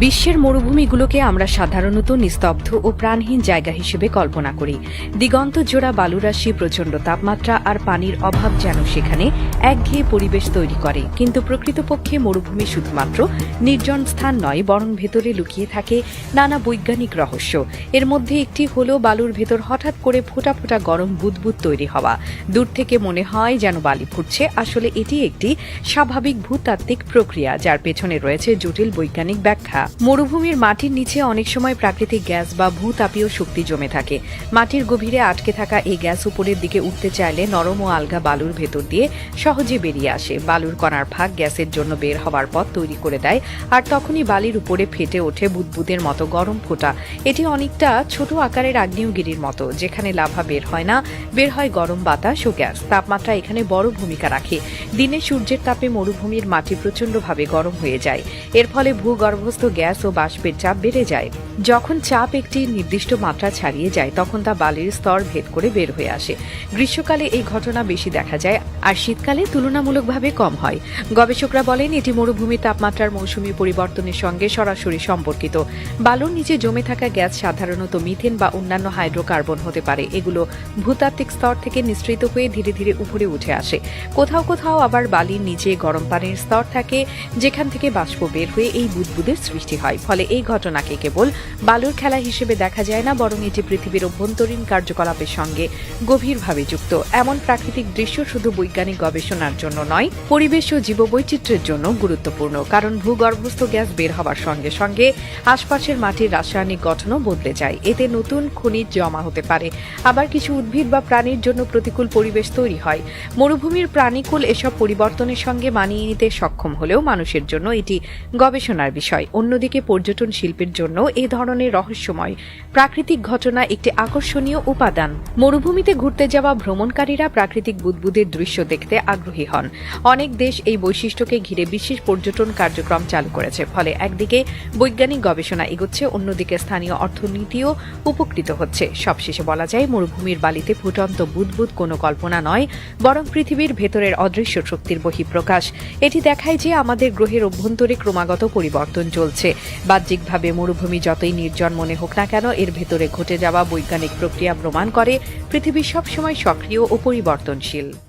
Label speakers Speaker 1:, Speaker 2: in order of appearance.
Speaker 1: বিশ্বের মরুভূমিগুলোকে আমরা সাধারণত নিস্তব্ধ ও প্রাণহীন জায়গা হিসেবে কল্পনা করি। দিগন্ত জোড়া বালুরাশি, প্রচণ্ড তাপমাত্রা আর পানির অভাব যেন সেখানে একঘেয়ে পরিবেশ তৈরি করে। কিন্তু প্রকৃতপক্ষে মরুভূমি শুধুমাত্র নির্জন স্থান নয়, বরং ভেতরে লুকিয়ে থাকে নানা বৈজ্ঞানিক রহস্য। এর মধ্যে একটি হলো বালুর ভেতর হঠাৎ করে ফোঁটা ফোঁটা গরম বুদবুদ তৈরি হওয়া। দূর থেকে মনে হয় যেন বালি ফুটছে, আসলে এটি একটি স্বাভাবিক ভূতাত্ত্বিক প্রক্রিয়া যার পেছনে রয়েছে জটিল বৈজ্ঞানিক ব্যাখ্যা। মরুভূমির মাটির নিচে অনেক সময় প্রাকৃতিক গ্যাস বা ভূতাপীয় শক্তি জমে থাকে। মাটির গভীরে আটকে থাকা এই গ্যাস উপরের দিকে উঠতে চাইলে নরম ও আলগা বালুর ভেতর দিয়ে সহজে বেরিয়ে আসে। বালুর কণার ফাঁক গ্যাসের জন্য বের হওয়ার পথ তৈরি করে দেয়, আর তখনই বালির উপরে ফেটে ওঠে বুদবুদের মতো গরম ফোঁটা। এটি অনেকটা ছোট আকারের আগ্নেয়গিরির মতো, যেখানে লাভা বের হয় না, বের হয় গরম বাতাস ও গ্যাস। তাপমাত্রা এখানে বড় ভূমিকা রাখে। দিনে সূর্যের তাপে মরুভূমির মাটি প্রচণ্ডভাবে গরম হয়ে যায়। এর ফলে ভূগর্ভস্থ গ্যাস ও বাষ্পের চাপ বেড়ে যায়। যখন চাপ একটি নির্দিষ্ট মাত্রা ছাড়িয়ে যায়, তখন তা বালির স্তর ভেদ করে বের হয়ে আসে। গ্রীষ্মকালে এই ঘটনা বেশি দেখা যায়, আর শীতকালে তুলনামূলকভাবে কম হয়। গবেষকরা বলেন এটি মরুভূমির তাপমাত্রার মৌসুমী পরিবর্তনের সঙ্গে সরাসরি সম্পর্কিত। বালুর নিচে জমে থাকা গ্যাস সাধারণত মিথেন বা অন্যান্য হাইড্রোকার্বন হতে পারে। এগুলো ভূতাত্ত্বিক স্তর থেকে নিঃসৃত হয়ে ধীরে ধীরে উপরে উঠে আসে। কোথাও কোথাও আবার বালির নিচে গরম পানির স্তর থাকে, যেখান থেকে বাষ্প বের হয়ে এই বুদবুদের সৃষ্টি হয়। ফলে এই ঘটনাকে কেবল বালুর খেলা হিসেবে দেখা যায় না, বরং এটি পৃথিবীর অভ্যন্তরীণ কার্যকলাপের সঙ্গে গভীরভাবে যুক্ত। এমন প্রাকৃতিক দৃশ্য শুধু বৈজ্ঞানিক গবেষণার জন্য নয়, পরিবেশ ও জীববৈচিত্র্যের জন্য গুরুত্বপূর্ণ। কারণ ভূগর্ভস্থ গ্যাস বের হওয়ার সঙ্গে সঙ্গে আশপাশের মাটির রাসায়নিক গঠনও বদলে যায়। এতে নতুন খনিজ জমা হতে পারে, আবার কিছু উদ্ভিদ বা প্রাণীর জন্য প্রতিকূল পরিবেশ তৈরি হয়। মরুভূমির প্রাণীকুল এসব পরিবর্তনের সঙ্গে মানিয়ে নিতে সক্ষম হলেও মানুষের জন্য এটি গবেষণার বিষয়। অন্যদিকে পর্যটন শিল্পের জন্য এই ধরনের রহস্যময় প্রাকৃতিক ঘটনা একটি আকর্ষণীয় উপাদান। মরুভূমিতে ঘুরতে যাওয়া ভ্রমণকারীরা প্রাকৃতিক বুদবুদের দৃশ্য দেখতে আগ্রহী হন। অনেক দেশ এই বৈশিষ্ট্যকে ঘিরে বিশেষ পর্যটন কার্যক্রম চালু করেছে। ফলে একদিকে বৈজ্ঞানিক গবেষণা এগোচ্ছে, অন্যদিকে স্থানীয় অর্থনীতিও উপকৃত হচ্ছে। সবশেষে বলা যায়, মরুভূমির বালিতে ফুটন্ত বুদবুদ কোনো কল্পনা নয়, বরং পৃথিবীর ভেতরের অদৃশ্য শক্তির বহিঃপ্রকাশ। এটি দেখায় যে আমাদের গ্রহের অভ্যন্তরে ক্রমাগত পরিবর্তন চলছে। বাহ্যিকভাবে মরুভূমি যতই নির্জন মনে হোক না কেন, এর ভেতরে ঘটে যাওয়া বৈজ্ঞানিক প্রক্রিয়া প্রমাণ করে পৃথিবী সবসময় সক্রিয় ও পরিবর্তনশীল।